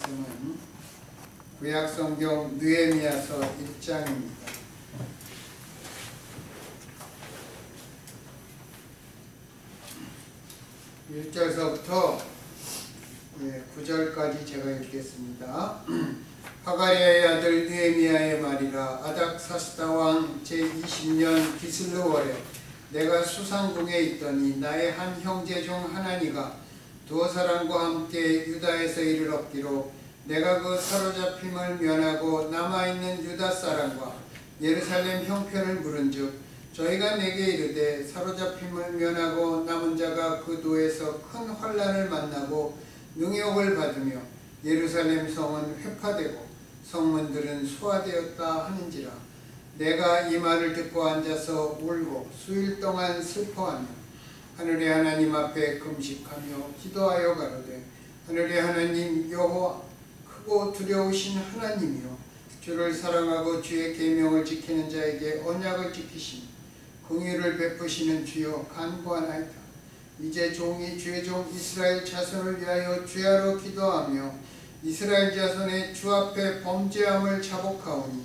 말씀은 구약성경 느헤미야서 1장입니다. 1절서부터 9절까지 제가 읽겠습니다. 하가랴의 아들 느헤미야의 말이라. 아닥사스다 왕 제20년 기슬르월에 내가 수상궁에 있더니 나의 한 형제 중 하나니가 두어 사람과 함께 유다에서 이를 얻기로 내가 그 사로잡힘을 면하고 남아있는 유다 사람과 예루살렘 형편을 물은즉 저희가 내게 이르되 사로잡힘을 면하고 남은 자가 그 도에서 큰 환난을 만나고 능욕을 받으며 예루살렘 성은 회파되고 성문들은 수화되었다 하는지라. 내가 이 말을 듣고 앉아서 울고 수일 동안 슬퍼하며 하늘의 하나님 앞에 금식하며 기도하여 가로되 하늘의 하나님 여호와 크고 두려우신 하나님이여 주를 사랑하고 주의 계명을 지키는 자에게 언약을 지키시니 긍휼을 베푸시는 주여 간구하나이다. 이제 종이 주의 종 이스라엘 자손을 위하여 주야로 기도하며 이스라엘 자손의 주 앞에 범죄함을 자복하오니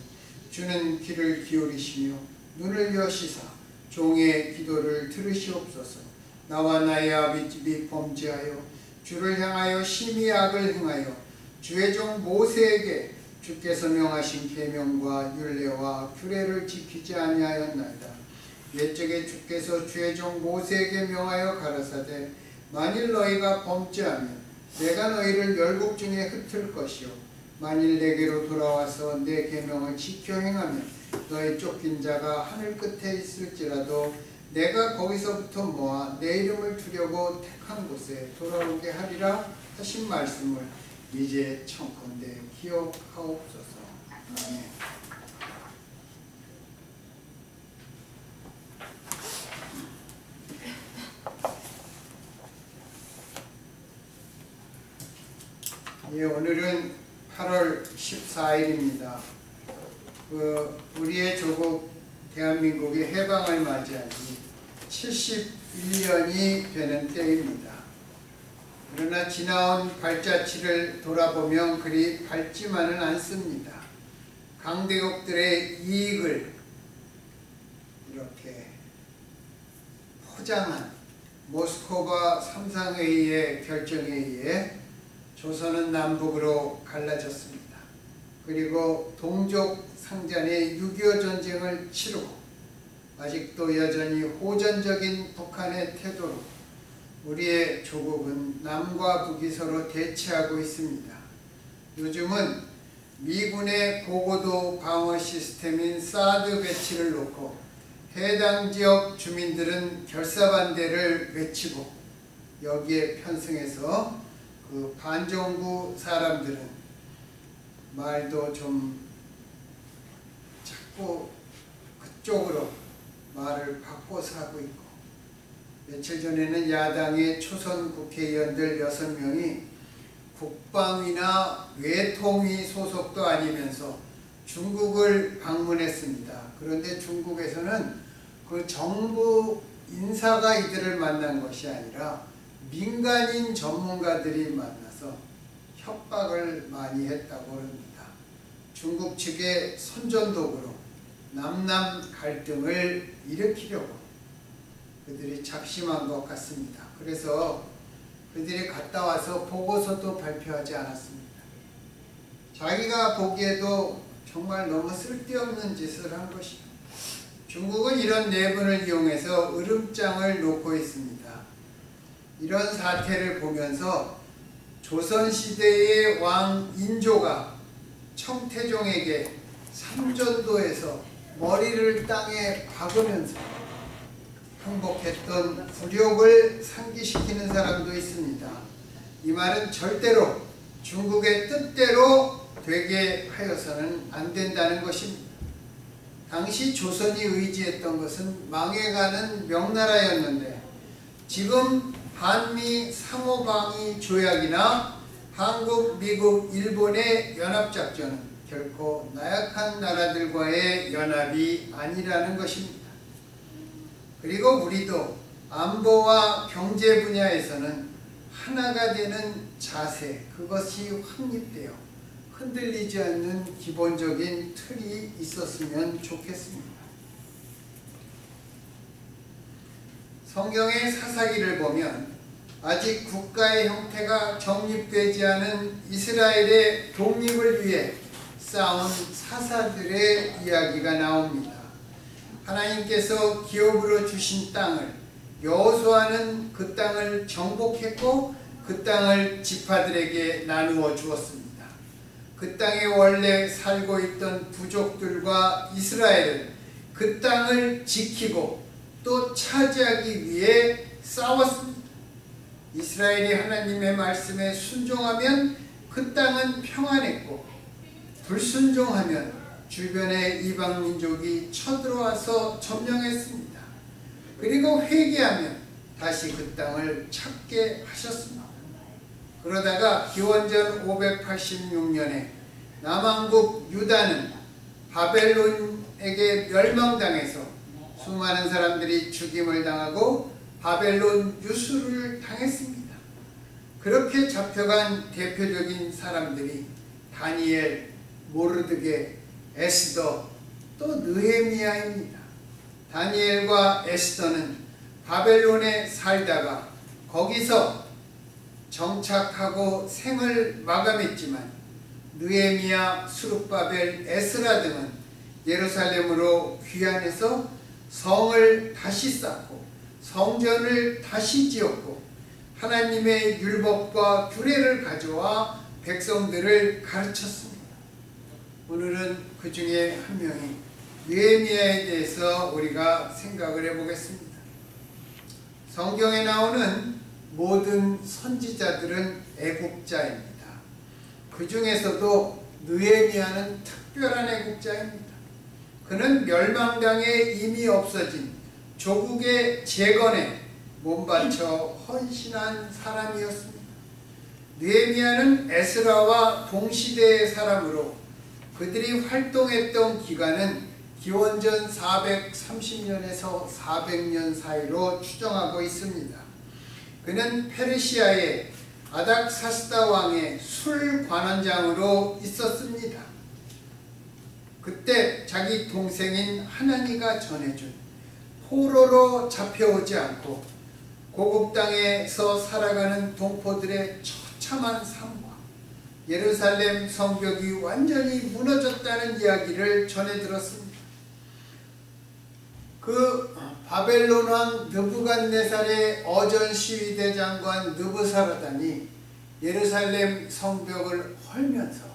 주는 귀를 기울이시며 눈을 여시사 종의 기도를 들으시옵소서. 나와 나의 아비집이 범죄하여 주를 향하여 심히 악을 행하여 주의 종 모세에게 주께서 명하신 계명과 율례와 규례를 지키지 아니하였나이다. 옛적에 주께서 주의 종 모세에게 명하여 가라사대 만일 너희가 범죄하면 내가 너희를 열국 중에 흩을 것이요 만일 내게로 돌아와서 내 계명을 지켜 행하면 너희 쫓긴 자가 하늘 끝에 있을지라도 내가 거기서부터 모아 내 이름을 두려고 택한 곳에 돌아오게 하리라 하신 말씀을 이제 청컨대 기억하옵소서. 아멘. 오늘은 8월 14일입니다. 우리의 조국 대한민국이 해방을 맞이한 지 71년이 되는 때입니다. 그러나 지나온 발자취를 돌아보면 그리 밝지만은 않습니다. 강대국들의 이익을 이렇게 포장한 모스크바 삼상회의의 결정에 의해 조선은 남북으로 갈라졌습니다. 그리고 동족 상잔의 6.25 전쟁을 치르고 아직도 여전히 호전적인 북한의 태도로 우리의 조국은 남과 북이 서로 대치하고 있습니다. 요즘은 미군의 고고도 방어 시스템인 사드 배치를 놓고 해당 지역 주민들은 결사반대를 외치고 여기에 편승해서 그 반정부 사람들은 말도 좀 자꾸 그쪽으로 말을 바꿔서 하고 있고, 며칠 전에는 야당의 초선 국회의원들 6명이 국방위나 외통위 소속도 아니면서 중국을 방문했습니다. 그런데 중국에서는 그 정부 인사가 이들을 만난 것이 아니라 민간인 전문가들이 만나서 협박을 많이 했다고 합니다. 중국 측의 선전도구로 남남 갈등을 일으키려고 그들이 작심한 것 같습니다. 그래서 그들이 갔다 와서 보고서도 발표하지 않았습니다. 자기가 보기에도 정말 너무 쓸데없는 짓을 한 것이죠. 중국은 이런 내분을 이용해서 으름장을 놓고 있습니다. 이런 사태를 보면서 조선시대의 왕 인조가 청태종에게 삼전도에서 머리를 땅에 박으면서 항복했던 굴욕을 상기시키는 사람도 있습니다. 이 말은 절대로 중국의 뜻대로 되게 하여서는 안 된다는 것입니다. 당시 조선이 의지했던 것은 망해가는 명나라였는데 지금 한미 상호방위 조약이나 한국, 미국, 일본의 연합작전은 결코 나약한 나라들과의 연합이 아니라는 것입니다. 그리고 우리도 안보와 경제 분야에서는 하나가 되는 자세, 그것이 확립되어 흔들리지 않는 기본적인 틀이 있었으면 좋겠습니다. 성경의 사사기를 보면 아직 국가의 형태가 정립되지 않은 이스라엘의 독립을 위해 싸운 사사들의 이야기가 나옵니다. 하나님께서 기업으로 주신 땅을 여호수아는 그 땅을 정복했고 그 땅을 지파들에게 나누어 주었습니다. 그 땅에 원래 살고 있던 부족들과 이스라엘은 그 땅을 지키고 또 차지하기 위해 싸웠습니다. 이스라엘이 하나님의 말씀에 순종하면 그 땅은 평안했고 불순종하면 주변의 이방민족이 쳐들어와서 점령했습니다. 그리고 회개하면 다시 그 땅을 찾게 하셨습니다. 그러다가 기원전 586년에 남왕국 유다는 바벨론에게 멸망당해서 수많은 사람들이 죽임을 당하고 바벨론 유수를 당했습니다. 그렇게 잡혀간 대표적인 사람들이 다니엘, 모르드게, 에스더, 또 느헤미야입니다. 다니엘과 에스더는 바벨론에 살다가 거기서 정착하고 생을 마감했지만 느헤미야, 수룹바벨, 에스라 등은 예루살렘으로 귀환해서 성을 다시 쌓고 성전을 다시 지었고 하나님의 율법과 규례를 가져와 백성들을 가르쳤습니다. 오늘은 그 중에 한 명이 느헤미야에 대해서 우리가 생각을 해보겠습니다. 성경에 나오는 모든 선지자들은 애국자입니다. 그 중에서도 느헤미야는 특별한 애국자입니다. 그는 멸망당해 이미 없어진 조국의 재건에 몸바쳐 헌신한 사람이었습니다. 느헤미야는 에스라와 동시대의 사람으로 그들이 활동했던 기간은 기원전 430년에서 400년 사이로 추정하고 있습니다. 그는 페르시아의 아닥사스다 왕의 술 관원장으로 있었습니다. 그때 자기 동생인 하나니가 전해준 포로로 잡혀오지 않고 고국 땅에서 살아가는 동포들의 처참한 삶과 예루살렘 성벽이 완전히 무너졌다는 이야기를 전해 들었습니다. 그 바벨론 왕 느부갓네살의 어전 시위대 장관 느부사라단이 예루살렘 성벽을 헐면서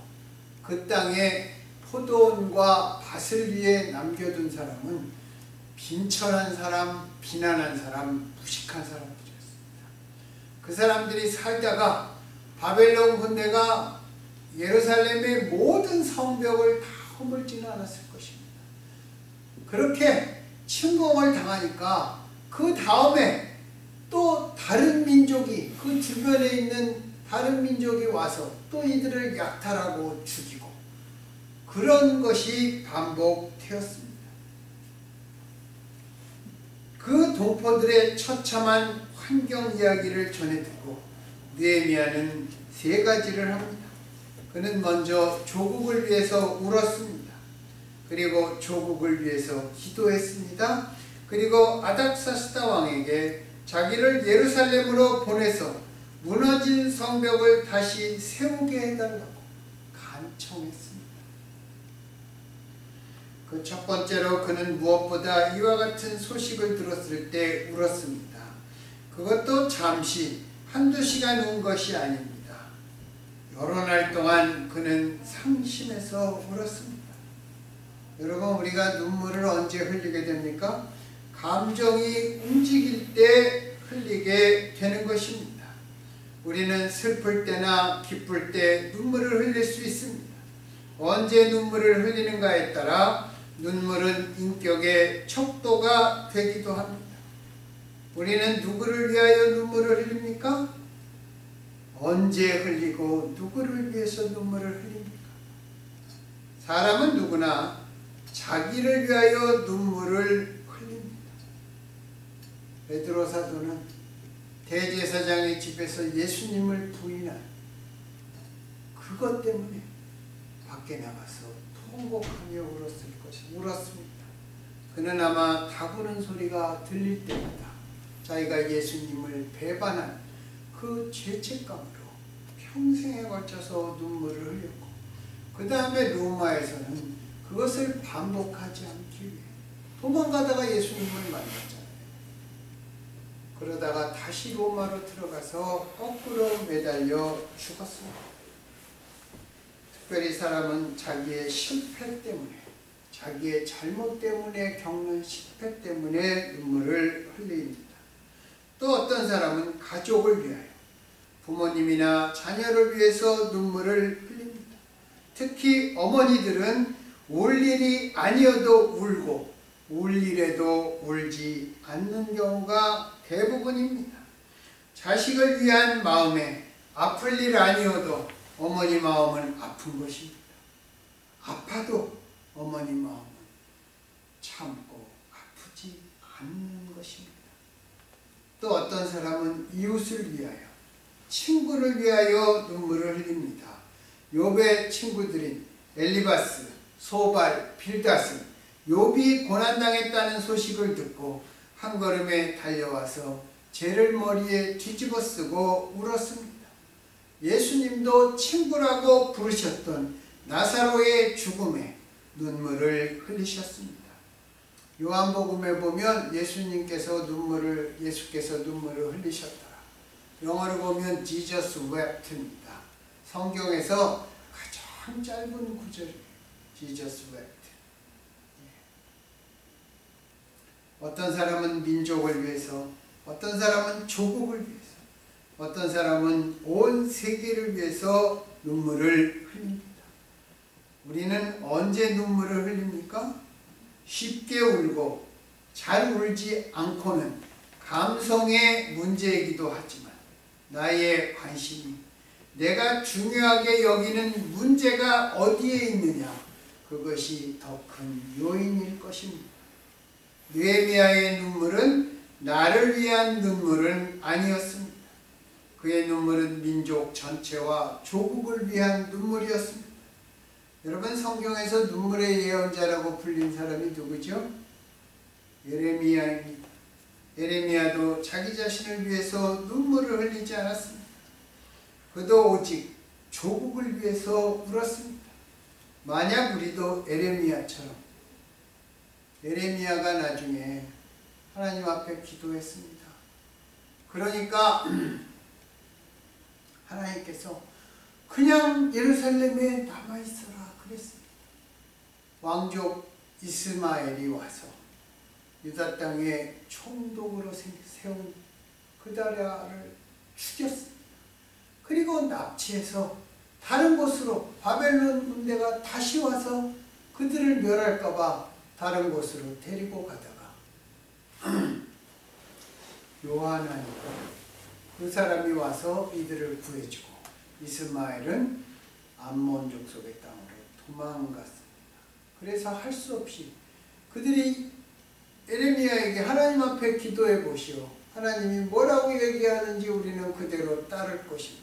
그 땅에 포도원과 밭을 위해 남겨둔 사람은 빈천한 사람, 비난한 사람, 무식한 사람들이었습니다. 그 사람들이 살다가 바벨론 군대가 예루살렘의 모든 성벽을 다 허물지는 않았을 것입니다. 그렇게 침공을 당하니까 그 다음에 또 다른 민족이, 그 주변에 있는 다른 민족이 와서 또 이들을 약탈하고 죽이고 그런 것이 반복되었습니다. 그 동포들의 처참한 환경 이야기를 전해 듣고 느헤미야는 세 가지를 합니다. 그는 먼저 조국을 위해서 울었습니다. 그리고 조국을 위해서 기도했습니다. 그리고 아닥사스다 왕에게 자기를 예루살렘으로 보내서 무너진 성벽을 다시 세우게 해달라고 간청했습니다. 그 첫 번째로 그는 무엇보다 이와 같은 소식을 들었을 때 울었습니다. 그것도 잠시 한두 시간 운 것이 아닙니다. 여러 날 동안 그는 상심해서 울었습니다. 여러분, 우리가 눈물을 언제 흘리게 됩니까? 감정이 움직일 때 흘리게 되는 것입니다. 우리는 슬플 때나 기쁠 때 눈물을 흘릴 수 있습니다. 언제 눈물을 흘리는가에 따라 눈물은 인격의 척도가 되기도 합니다. 우리는 누구를 위하여 눈물을 흘립니까? 언제 흘리고 누구를 위해서 눈물을 흘립니까? 사람은 누구나 자기를 위하여 눈물을 흘립니다. 베드로 사도는 대제사장의 집에서 예수님을 부인한 그것 때문에 밖에 나가서 통곡하며 울었습니다. 그는 아마 다구는 소리가 들릴 때마다 자기가 예수님을 배반한 그 죄책감으로 평생에 걸쳐서 눈물을 흘렸고, 그 다음에 로마에서는 그것을 반복하지 않기 위해 도망가다가 예수님을 만났잖아요. 그러다가 다시 로마로 들어가서 거꾸로 매달려 죽었습니다. 특별히 사람은 자기의 실패 때문에, 자기의 잘못 때문에 겪는 실패 때문에 눈물을 흘립니다. 또 어떤 사람은 가족을 위하여, 부모님이나 자녀를 위해서 눈물을 흘립니다. 특히 어머니들은 울 일이 아니어도 울고 울 일에도 울지 않는 경우가 대부분입니다. 자식을 위한 마음에 아플 일 아니어도 어머니 마음은 아픈 것입니다. 아파도 어머니 마음은 참고 아프지 않는 것입니다. 또 어떤 사람은 이웃을 위하여, 친구를 위하여 눈물을 흘립니다. 욥의 친구들인 엘리바스, 소발, 빌닷은 욥이 고난당했다는 소식을 듣고 한 걸음에 달려와서 죄를 머리에 뒤집어 쓰고 울었습니다. 예수님도 친구라고 부르셨던 나사로의 죽음에 눈물을 흘리셨습니다. 요한복음에 보면 예수께서 눈물을 흘리셨다. 영어로 보면 Jesus wept입니다. 성경에서 가장 짧은 구절이에요. Jesus wept. 어떤 사람은 민족을 위해서, 어떤 사람은 조국을 위해서, 어떤 사람은 온 세계를 위해서 눈물을 흘립니다. 우리는 언제 눈물을 흘립니까? 쉽게 울고 잘 울지 않고는 감성의 문제이기도 하지만, 나의 관심이, 내가 중요하게 여기는 문제가 어디에 있느냐, 그것이 더 큰 요인일 것입니다. 느헤미야의 눈물은 나를 위한 눈물은 아니었습니다. 그의 눈물은 민족 전체와 조국을 위한 눈물이었습니다. 여러분, 성경에서 눈물의 예언자라고 불린 사람이 누구죠? 예레미야입니다. 예레미야도 자기 자신을 위해서 눈물을 흘리지 않았습니다. 그도 오직 조국을 위해서 울었습니다. 만약 우리도 예레미야처럼, 예레미야가 나중에 하나님 앞에 기도했습니다. 그러니까 하나님께서 그냥 예루살렘에 남아있어라 그랬습니다. 왕족 이스마엘이 와서 유다 땅에 총독으로 세운 그다랴를 죽였습니다. 그리고 납치해서 다른 곳으로, 바벨론 군대가 다시 와서 그들을 멸할까 봐 다른 곳으로 데리고 가다가 요하나니까 그 사람이 와서 이들을 구해주고, 이스마엘은 암몬 족속의 땅으로 도망갔습니다. 그래서 할 수 없이 그들이 예레미야에게 하나님 앞에 기도해 보시오, 하나님이 뭐라고 얘기하는지 우리는 그대로 따를 것입니다.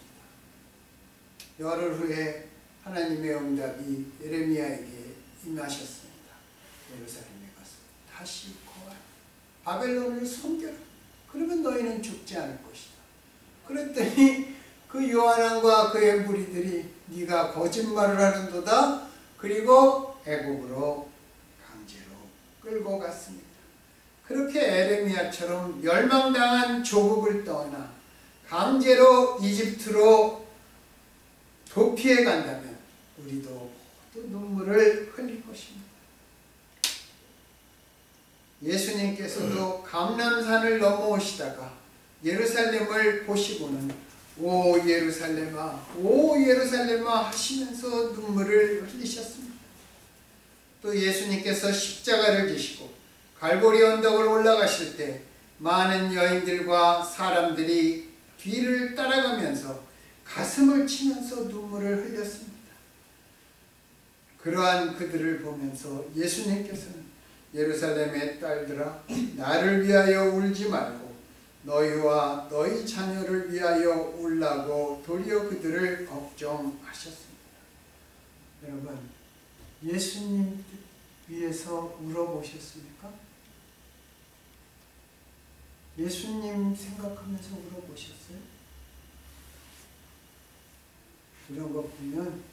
열흘 후에 하나님의 응답이 예레미야에게 임하셨습니다. 예루살렘에 가서 다시 거하라, 바벨론을 섬겨라, 그러면 너희는 죽지 않을 것이다. 그랬더니 그 요하난과 그의 무리들이 네가 거짓말을 하는도다, 그리고 애국으로 강제로 끌고 갔습니다. 그렇게 예레미야처럼 멸망당한 조국을 떠나 강제로 이집트로 도피해 간다면 우리도 모두 눈물을 흘릴 것입니다. 예수님께서도 감람산을 넘어오시다가 예루살렘을 보시고는 오 예루살렘아, 오 예루살렘아 하시면서 눈물을 흘리셨습니다. 또 예수님께서 십자가를 지시고 갈보리 언덕을 올라가실 때 많은 여인들과 사람들이 뒤를 따라가면서 가슴을 치면서 눈물을 흘렸습니다. 그러한 그들을 보면서 예수님께서는 예루살렘의 딸들아, 나를 위하여 울지 말고 너희와 너희 자녀를 위하여 울라고 도리어 그들을 걱정하셨습니다. 여러분, 예수님 위해서 울어보셨습니까? 예수님 생각하면서 울어보셨어요? 이런 거 보면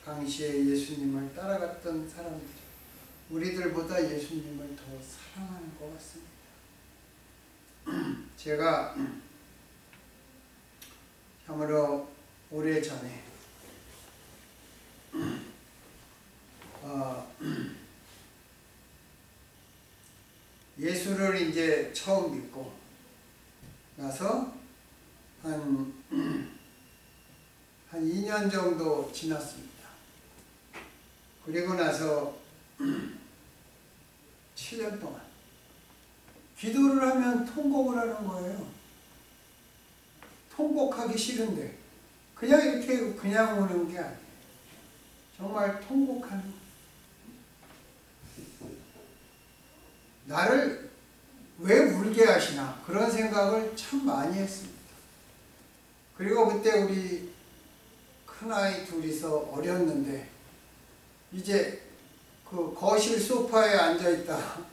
당시에 예수님을 따라갔던 사람들, 우리들보다 예수님을 더 사랑하는 것 같습니다. 제가 참으로 오래전에 예수를 이제 처음 믿고 나서 한 2년 정도 지났습니다. 그리고 나서 7년 동안 기도를 하면 통곡을 하는 거예요. 통곡하기 싫은데 그냥 이렇게 그냥 오는 게 아니에요. 정말 통곡하는 거예요. 나를 왜 울게 하시나 그런 생각을 참 많이 했습니다. 그리고 그때 우리 큰아이 둘이서 어렸는데 이제 그 거실 소파에 앉아있다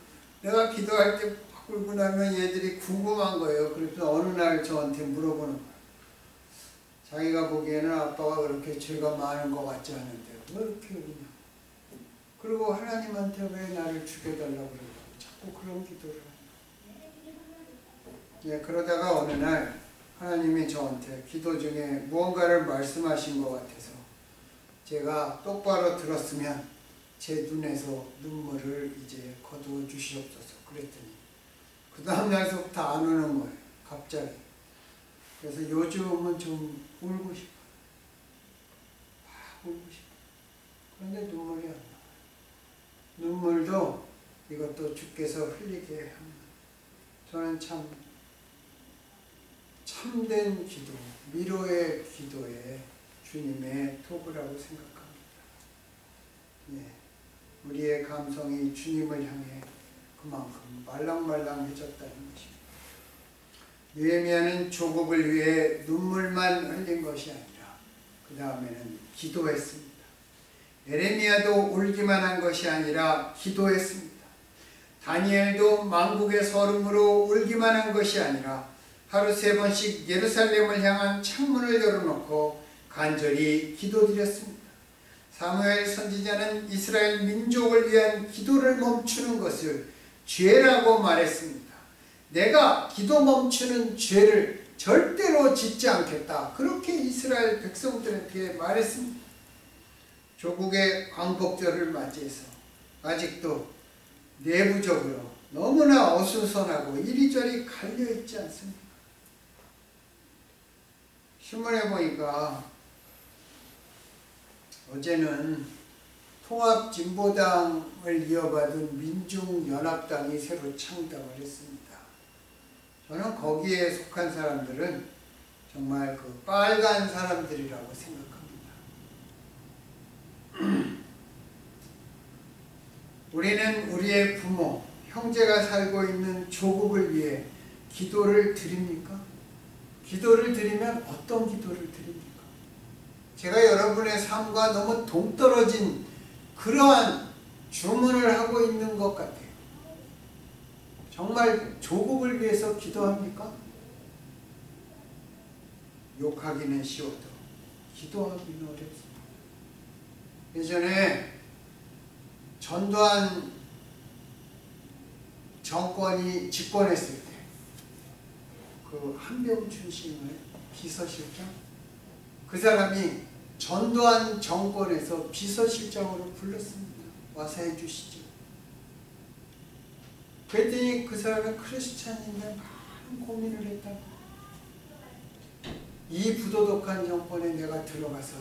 내가 기도할 때 막 울고 나면 얘들이 궁금한 거예요. 그래서 어느 날 저한테 물어보는 거예요. 자기가 보기에는 아빠가 그렇게 죄가 많은 것 같지 않은데 왜 이렇게 우냐. 그리고 하나님한테 왜 나를 죽여달라고 그러고 자꾸 그런 기도를 하냐. 그러다가 어느 날 하나님이 저한테 기도 중에 무언가를 말씀하신 것 같아서 제가 똑바로 들었으면 제 눈에서 눈물을 이제 거두어 주시옵소서 그랬더니 그 다음날부터 안 우는 거예요. 갑자기. 그래서 요즘은 좀 울고 싶어요. 막 울고 싶어요. 그런데 눈물이 안 나와요. 눈물도 이것도 주께서 흘리게 합니다. 저는 참된 기도, 미로의 기도에 주님의 도구라고 생각합니다. 우리의 감성이 주님을 향해 그만큼 말랑말랑해졌다는 것입니다. 느헤미야는 조국을 위해 눈물만 흘린 것이 아니라 그 다음에는 기도했습니다. 에레미야도 울기만 한 것이 아니라 기도했습니다. 다니엘도 만국의 서름으로 울기만 한 것이 아니라 하루 3번씩 예루살렘을 향한 창문을 열어놓고 간절히 기도드렸습니다. 사무엘 선지자는 이스라엘 민족을 위한 기도를 멈추는 것을 죄라고 말했습니다. 내가 기도 멈추는 죄를 절대로 짓지 않겠다. 그렇게 이스라엘 백성들한테 말했습니다. 조국의 광복절을 맞이해서 아직도 내부적으로 너무나 어수선하고 이리저리 갈려있지 않습니까? 신문에 보니까 어제는 통합진보당을 이어받은 민중연합당이 새로 창당을 했습니다. 저는 거기에 속한 사람들은 정말 그 빨간 사람들이라고 생각합니다. 우리는 우리의 부모, 형제가 살고 있는 조국을 위해 기도를 드립니까? 기도를 드리면 어떤 기도를 드립니까? 제가 여러분의 삶과 너무 동떨어진 그러한 주문을 하고 있는 것 같아요. 정말 조국을 위해서 기도합니까? 욕하기는 쉬워도 기도하기는 어렵습니다. 예전에 전두환 정권이 집권했을 때 그 한병준 씨인가요? 비서실장? 그 사람이 전두환 정권에서 비서실장으로 불렀습니다. 와서 해주시죠. 그랬더니 그 사람은 크리스찬인데 많은 고민을 했다고. 이 부도덕한 정권에 내가 들어가서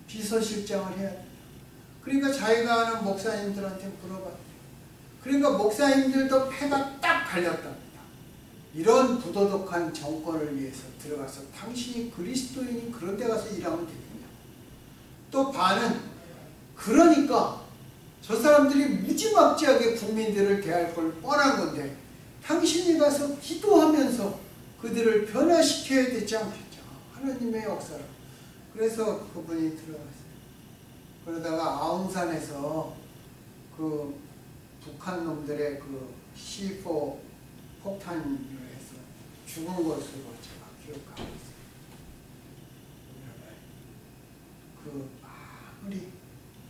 비서실장을 해야 된다. 그러니까 자기가 아는 목사님들한테 물어봤대요. 그러니까 목사님들도 패가 딱 갈렸답니다. 이런 부도덕한 정권을 위해서 들어가서 당신이 그리스도인이 그런 데 가서 일하면 되겠냐. 또 반은 그러니까 저 사람들이 무지막지하게 국민들을 대할 걸 뻔한 건데 당신이 가서 기도하면서 그들을 변화시켜야 되지 않겠죠. 하나님의 역사로. 그래서 그분이 들어갔어요. 그러다가 아웅산에서 그 북한 놈들의 그 C4 폭탄을 해서 죽은 것으로 제가 기억하고 있어요. 그 아무리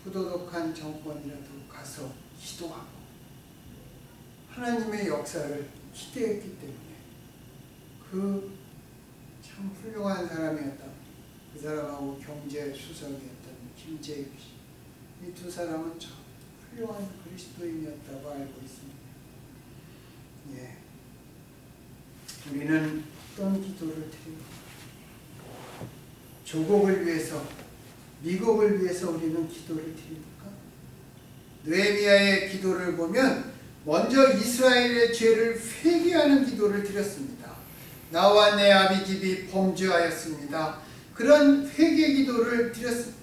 부도덕한 정권이라도 가서 기도하고 하나님의 역사를 기대했기 때문에 그 참 훌륭한 사람이었다. 그 사람하고 경제수석이었던 김재규 씨. 이 두 사람은 참 훌륭한 그리스도인이었다고 알고 있습니다. 예. 우리는 어떤 기도를 드립니까? 조국을 위해서, 미국을 위해서 우리는 기도를 드립니까? 느헤미야의 기도를 보면 먼저 이스라엘의 죄를 회개하는 기도를 드렸습니다. 나와 내 아비 집이 범죄하였습니다. 그런 회개 기도를 드렸습니다.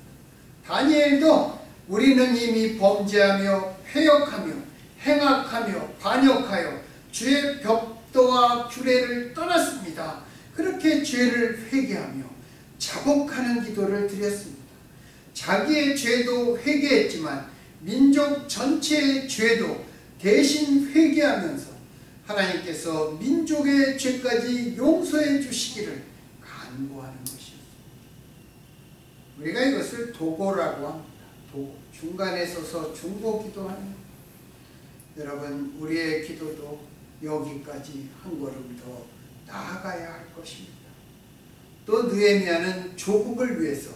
다니엘도 우리는 이미 범죄하며 회역하며 행악하며 반역하여 주의 벽도와 규례를 떠났습니다. 그렇게 죄를 회개하며 자복하는 기도를 드렸습니다. 자기의 죄도 회개했지만 민족 전체의 죄도 대신 회개하면서 하나님께서 민족의 죄까지 용서해 주시기를 간구하는 것이었습니다. 우리가 이것을 도고라고 합니다. 도고. 중간에 서서 중보기도하는. 여러분, 우리의 기도도 여기까지 한 걸음 더 나아가야 할 것입니다. 또 느헤미야는 조국을 위해서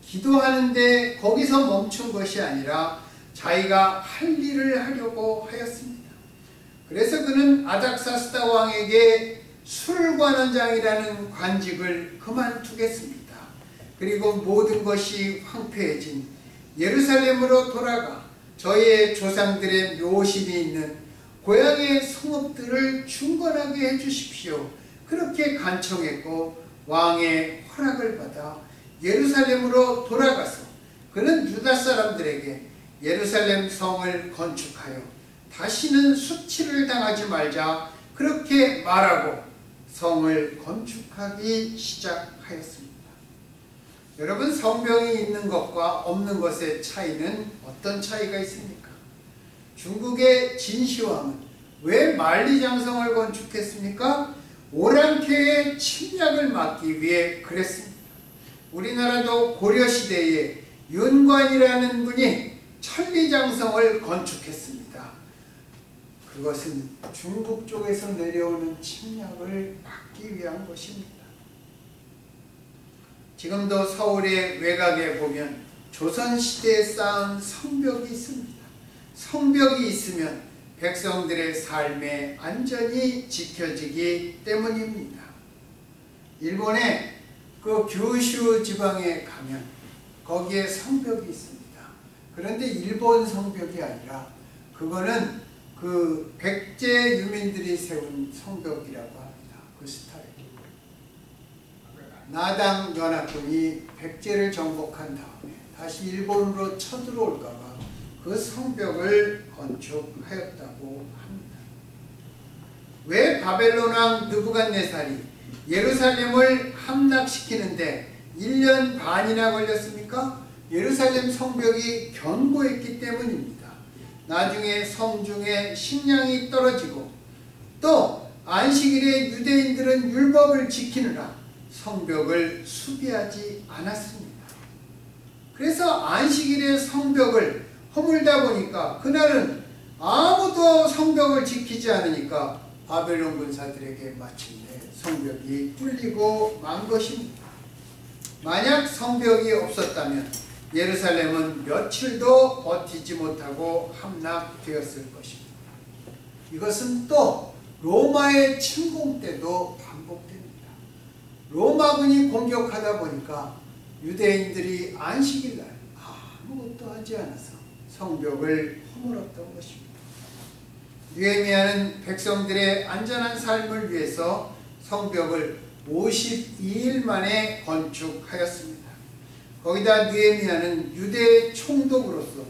기도하는데 거기서 멈춘 것이 아니라 자기가 할 일을 하려고 하였습니다. 그래서 그는 아닥사스다 왕에게 술관원장이라는 관직을 그만두겠습니다. 그리고 모든 것이 황폐해진 예루살렘으로 돌아가 저희의 조상들의 묘심이 있는 고향의 성읍들을 중건하게 해주십시오. 그렇게 간청했고 왕의 허락을 받아 예루살렘으로 돌아가서 그는 유다 사람들에게 예루살렘 성을 건축하여 다시는 수치를 당하지 말자 그렇게 말하고 성을 건축하기 시작하였습니다. 여러분, 성벽이 있는 것과 없는 것의 차이는 어떤 차이가 있습니까? 중국의 진시황은 왜 만리장성을 건축했습니까? 오랑캐의 침략을 막기 위해 그랬습니다. 우리나라도 고려시대에 윤관이라는 분이 천리장성을 건축했습니다. 그것은 중국 쪽에서 내려오는 침략을 막기 위한 것입니다. 지금도 서울의 외곽에 보면 조선시대에 쌓은 성벽이 있습니다. 성벽이 있으면 백성들의 삶의 안전이 지켜지기 때문입니다. 일본의 그 규슈 지방에 가면 거기에 성벽이 있습니다. 그런데 일본 성벽이 아니라 그거는 그 백제 유민들이 세운 성벽이라고 합니다. 그 스타일. 나당 연합군이 백제를 정복한 다음에 다시 일본으로 쳐들어올까봐 그 성벽을 건축하였다고 합니다. 왜 바벨론 왕 느부갓네살이 예루살렘을 함락시키는데 1년 반이나 걸렸습니까? 예루살렘 성벽이 견고했기 때문입니다. 나중에 성중에 식량이 떨어지고 또 안식일에 유대인들은 율법을 지키느라 성벽을 수비하지 않았습니다. 그래서 안식일에 성벽을 허물다 보니까 그날은 아무도 성벽을 지키지 않으니까 바벨론 군사들에게 마침내 성벽이 뚫리고 만 것입니다. 만약 성벽이 없었다면 예루살렘은 며칠도 버티지 못하고 함락되었을 것입니다. 이것은 또 로마의 침공 때도 반복됩니다. 로마군이 공격하다 보니까 유대인들이 안식일날 아무것도 하지 않아서 성벽을 허물었던 것입니다. 느헤미야는 백성들의 안전한 삶을 위해서 성벽을 52일 만에 건축하였습니다. 거기다 느헤미야는 유대의 총독으로서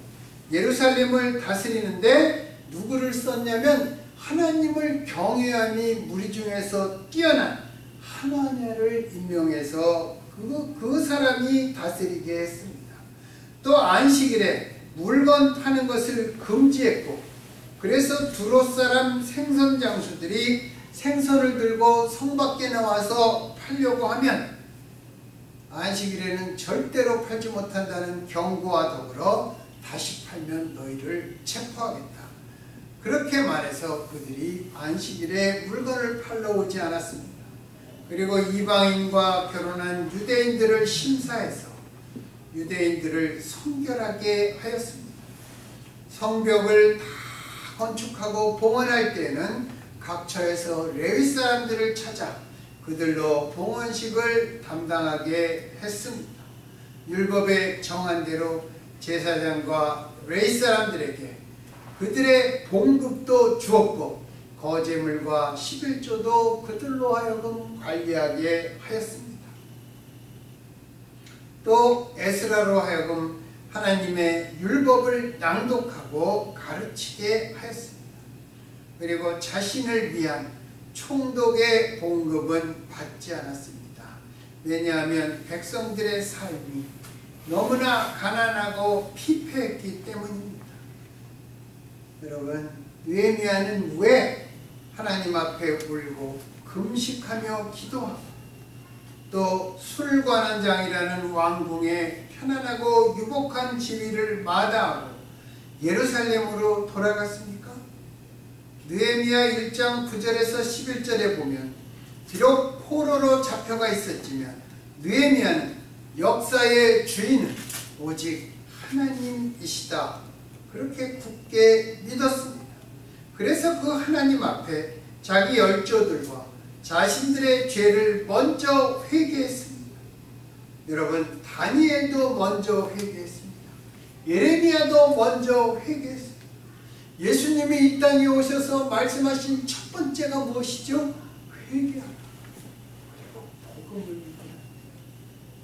예루살렘을 다스리는데 누구를 썼냐면 하나님을 경외함이 무리 중에서 뛰어난 하나냐를 임명해서 그 사람이 다스리게 했습니다. 또 안식일에 물건 파는 것을 금지했고, 그래서 두롯 사람 생선 장수들이 생선을 들고 성 밖에 나와서 팔려고 하면 안식일에는 절대로 팔지 못한다는 경고와 더불어 다시 팔면 너희를 체포하겠다. 그렇게 말해서 그들이 안식일에 물건을 팔러 오지 않았습니다. 그리고 이방인과 결혼한 유대인들을 심사해서 유대인들을 성결하게 하였습니다. 성벽을 다 건축하고 봉헌할 때에는 각처에서 레위 사람들을 찾아 그들로 봉헌식을 담당하게 했습니다. 율법에 정한 대로 제사장과 레위 사람들에게 그들의 봉급도 주었고 거제물과 11조도 그들로 하여금 관리하게 하였습니다. 또 에스라로 하여금 하나님의 율법을 낭독하고 가르치게 하였습니다. 그리고 자신을 위한 총독의 봉급은 받지 않았습니다. 왜냐하면 백성들의 삶이 너무나 가난하고 피폐했기 때문입니다. 여러분, 느헤미야는 왜 하나님 앞에 울고 금식하며 기도하고 또 술관원장이라는 왕궁의 편안하고 유복한 지위를 마다하고 예루살렘으로 돌아갔습니까? 느헤미야 1장 9절에서 11절에 보면 비록 포로로 잡혀가 있었지만 느헤미야는 역사의 주인은 오직 하나님이시다, 그렇게 굳게 믿었습니다. 그래서 그 하나님 앞에 자기 열조들과 자신들의 죄를 먼저 회개했습니다. 여러분, 다니엘도 먼저 회개했습니다. 예레미야도 먼저 회개했습니다. 예수님이 이 땅에 오셔서 말씀하신 첫 번째가 무엇이죠? 회개하라. 그리고 복음을 믿으라.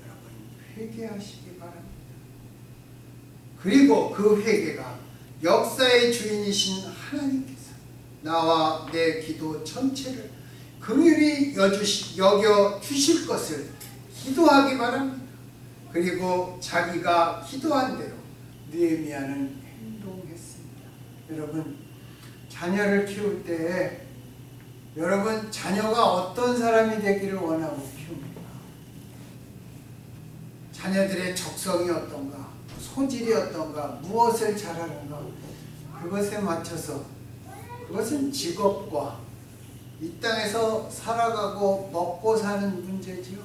여러분, 회개하시기 바랍니다. 그리고 그 회개가 역사의 주인이신 하나님께서 나와 내 기도 전체를 긍휼히 여겨 주실 것을 기도하기 바랍니다. 그리고 자기가 기도한 대로 느헤미야는 행동했습니다. 여러분, 자녀를 키울 때 여러분 자녀가 어떤 사람이 되기를 원하고 키웁니까? 자녀들의 적성이 어떤가, 소질이 어떤가, 무엇을 잘하는가, 그것에 맞춰서, 그것은 직업과 이 땅에서 살아가고 먹고 사는 문제지요.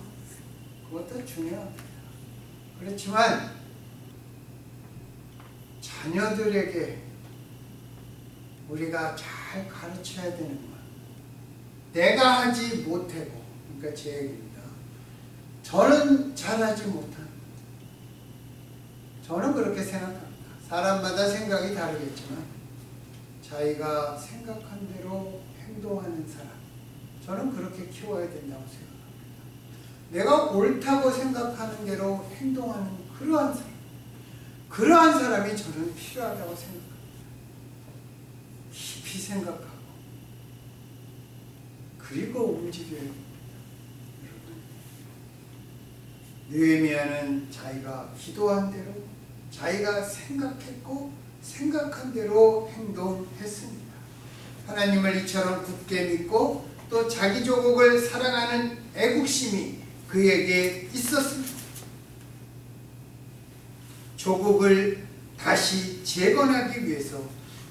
그것도 중요합니다. 그렇지만 자녀들에게 우리가 잘 가르쳐야 되는 것, 내가 하지 못하고, 그러니까 제 얘기입니다. 저는 잘하지 못한, 저는 그렇게 생각합니다. 사람마다 생각이 다르겠지만 자기가 생각한 대로 행동하는 사람, 저는 그렇게 키워야 된다고 생각합니다. 내가 옳다고 생각하는 대로 행동하는 그러한 사람이 저는 필요하다고 생각합니다. 깊이 생각하고 그리고 움직여야 됩니다. 느헤미야는 자기가 기도한 대로, 자기가 생각했고 생각한 대로 행동했습니다. 하나님을 이처럼 굳게 믿고 또 자기 조국을 사랑하는 애국심이 그에게 있었습니다. 조국을 다시 재건하기 위해서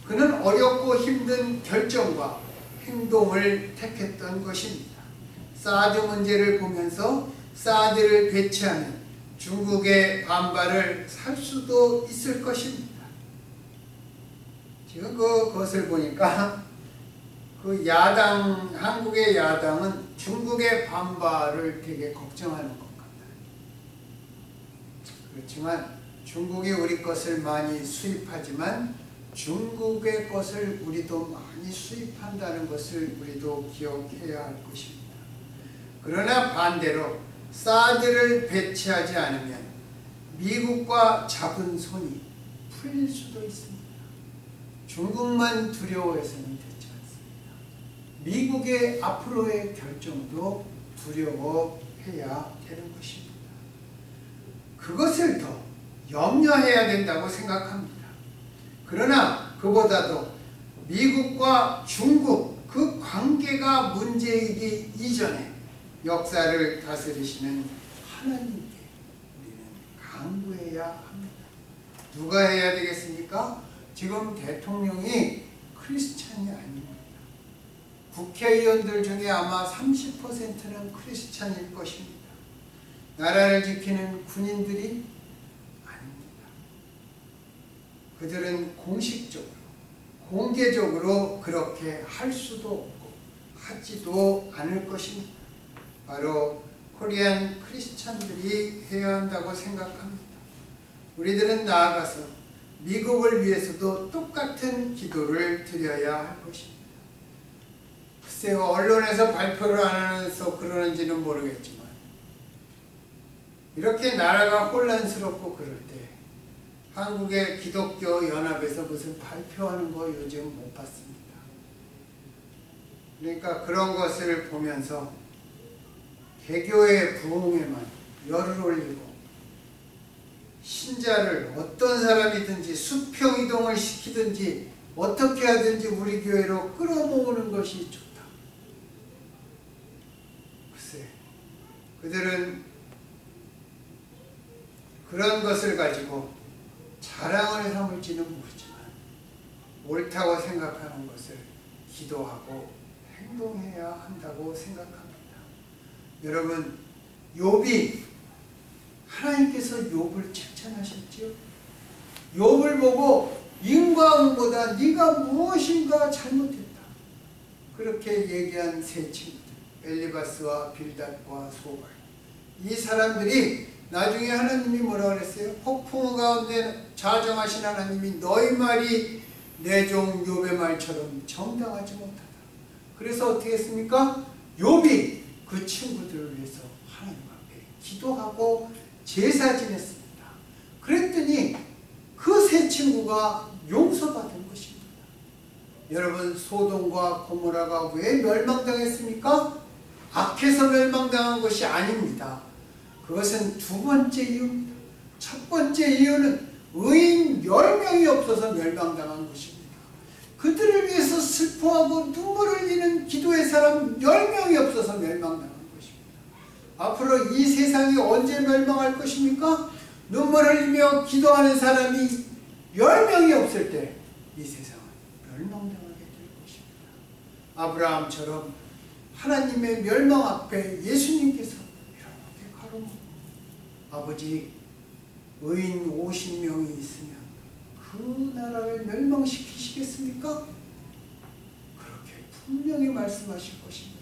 그는 어렵고 힘든 결정과 행동을 택했던 것입니다. 사드 문제를 보면서 사드를 배치하면 중국의 반발을 살 수도 있을 것입니다. 지금 그것을 보니까 그 야당, 한국의 야당은 중국의 반발을 되게 걱정하는 것 같아요. 그렇지만 중국이 우리 것을 많이 수입하지만 중국의 것을 우리도 많이 수입한다는 것을 우리도 기억해야 할 것입니다. 그러나 반대로 사드를 배치하지 않으면 미국과 잡은 손이 풀릴 수도 있습니다. 중국만 두려워해서는 되지 않습니다. 미국의 앞으로의 결정도 두려워해야 되는 것입니다. 그것을 더 염려해야 된다고 생각합니다. 그러나 그보다도 미국과 중국 그 관계가 문제이기 이전에 역사를 다스리시는 하나님께 우리는 간구해야 합니다. 누가 해야 되겠습니까? 지금 대통령이 크리스찬이 아닙니다. 국회의원들 중에 아마 30%는 크리스찬일 것입니다. 나라를 지키는 군인들이 아닙니다. 그들은 공식적으로, 공개적으로 그렇게 할 수도 없고 하지도 않을 것입니다. 바로 코리안 크리스찬들이 해야 한다고 생각합니다. 우리들은 나아가서 미국을 위해서도 똑같은 기도를 드려야 할 것입니다. 글쎄요, 언론에서 발표를 안 해서 그러는지는 모르겠지만 이렇게 나라가 혼란스럽고 그럴 때 한국의 기독교 연합에서 무슨 발표하는 거 요즘 못 봤습니다. 그러니까 그런 것을 보면서 개교의 부흥에만 열을 올리고 신자를 어떤 사람이든지 수평이동을 시키든지 어떻게 하든지 우리 교회로 끌어모으는 것이 좋다. 글쎄, 그들은 그런 것을 가지고 자랑을 삼을지는 모르지만 옳다고 생각하는 것을 기도하고 행동해야 한다고 생각합니다. 여러분, 욥이 하나님께서 욥을 칭찬하셨지요. 욥을 보고 인과응보다 네가 무엇인가 잘못했다. 그렇게 얘기한 세 친구들, 엘리바스와 빌닷과 소발. 이 사람들이 나중에 하나님이 뭐라 그랬어요? 폭풍 가운데 자정하신 하나님이 너희 말이 내 종 욥의 말처럼 정당하지 못하다. 그래서 어떻게 했습니까? 욥이 그 친구들을 위해서 하나님 앞에 기도하고 제사 지냈습니다. 그랬더니 그 세 친구가 용서받은 것입니다. 여러분, 소돔과 고모라가 왜 멸망당했습니까? 악해서 멸망당한 것이 아닙니다. 그것은 두 번째 이유입니다. 첫 번째 이유는 의인 10명이 없어서 멸망당한 것입니다. 그들을 위해서 슬퍼하고 눈물을 흘리는 기도의 사람 10명이 없어서 멸망당한 것입니다. 앞으로 이 세상이 언제 멸망할 것입니까? 눈물 흘리며 기도하는 사람이 10명이 없을 때 이 세상은 멸망당하게 될 것입니다. 아브라함처럼 하나님의 멸망 앞에 예수님께서 이렇게 가로막고 아버지, 의인 50명이 있으면 그 나라를 멸망시키시겠습니까? 그렇게 분명히 말씀하실 것입니다.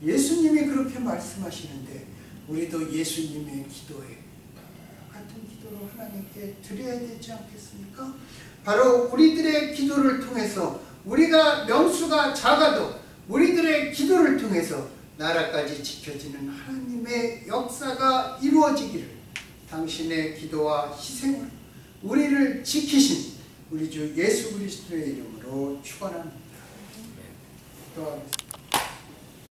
예수님이 그렇게 말씀하시는데 우리도 예수님의 기도에 같은 기도를 하나님께 드려야 되지 않겠습니까? 바로 우리들의 기도를 통해서 우리가 명수가 작아도 우리들의 기도를 통해서 나라까지 지켜지는 하나님의 역사가 이루어지기를 당신의 기도와 희생으로 우리를 지키신 우리 주 예수 그리스도의 이름으로 축원합니다. 기도하겠습니다.